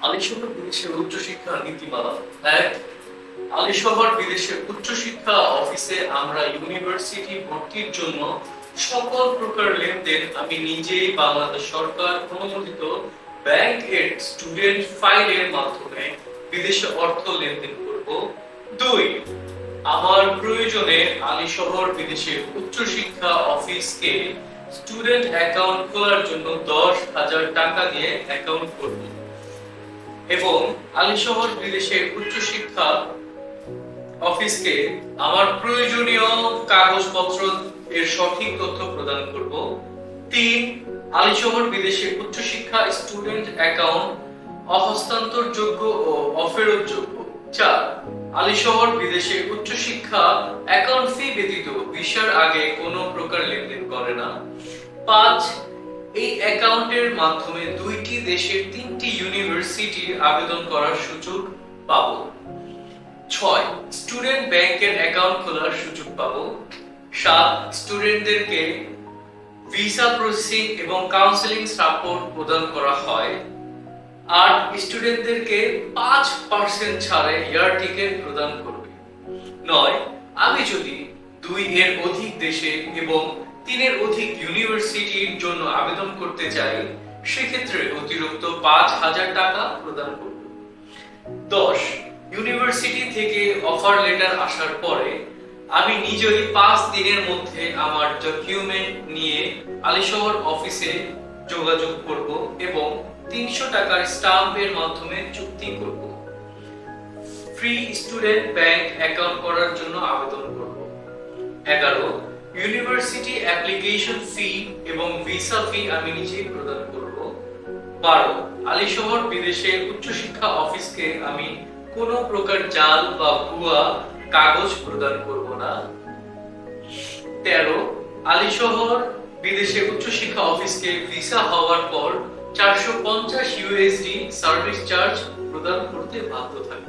আলিশহর বিদেশের উচ্চশিক্ষা নীতিমালা। এক, আলিশহর বিদেশের উচ্চশিক্ষা অফিসে আমরা ইউনিভার্সিটি ভর্তির জন্য সকল প্রকার লেনদেন আমি নিজেই বাংলাদেশ সরকার অনুমোদিত ব্যাংক এর স্টুডেন্ট ফাইলের মাধ্যমে বিদেশে অর্থ লেনদেন করব। দুই, আমার প্রয়োজনে আলিশহর বিদেশের উচ্চশিক্ষা অফিসকে স্টুডেন্ট অ্যাকাউন্ট খোলার জন্য 10,000 টাকা দিয়ে অ্যাকাউন্ট করব এবং আলিশহর বিদেশের উচ্চশিক্ষা অফিসকে আমার প্রয়োজনীয় কাগজপত্র এর সঠিক তথ্য প্রদান করব। তিন, আলিশহর বিদেশের উচ্চশিক্ষা স্টুডেন্ট অ্যাকাউন্ট অহস্তান্তরযোগ্য ও অফেরতযোগ্য। চার, আলিশহর বিদেশের উচ্চশিক্ষা অ্যাকাউন্ট ফি ব্যতীত ভিসার আগে কোনো প্রকার লেনদেন করে না। পাঁচ, এই অ্যাকাউন্টের মাধ্যমে দুইটি দেশের 3টি ইউনিভার্সিটির আবেদন করার সুযোগ পাবো। ছয়, স্টুডেন্ট ব্যাংকের অ্যাকাউন্ট খোলার সুযোগ পাবো। সাত, স্টুডেন্টদেরকে ভিসা প্রসেসিং এবং কাউন্সেলিং সাপোর্ট প্রদান করা হয়। আট, স্টুডেন্টদেরকে 5% ছাড়ে এয়ার টিকেট প্রদান করবে। নয়, আমি যদি 2 এর অধিক দেশে এবং 3 এর অধিক ইউনিভার্সিটির জন্য আবেদন করতে চাই সেক্ষেত্রে অতিরিক্ত 5,000 টাকা প্রদান করব। 10, ইউনিভার্সিটি থেকে অফার লেটার আসার পরে আমি নিজেই 5 দিনের মধ্যে আমার ডকুমেন্ট নিয়ে আলিশহর অফিসে যোগাযোগ করব এবং 300 টাকার স্টাম্পের মাধ্যমে চুক্তি করব। ফ্রি স্টুডেন্ট ব্যাংক অ্যাকাউন্ট করার জন্য আবেদন করব। 11, ইউনিভার্সিটি অ্যাপ্লিকেশন ফি এবং ভিসা ফি আমি নিজেই প্রদান করব। 12, আলিশহর বিদেশের উচ্চশিক্ষা অফিসকে আমি কোনো প্রকার জাল বা ভুয়া কাগজ প্রদান করব না। 13, আলিশহর বিদেশের উচ্চশিক্ষা অফিসকে ভিসা হওয়ার পর 450 ইউএসডি সার্ভিস চার্জ প্রদান করতে বাধ্য থাকব।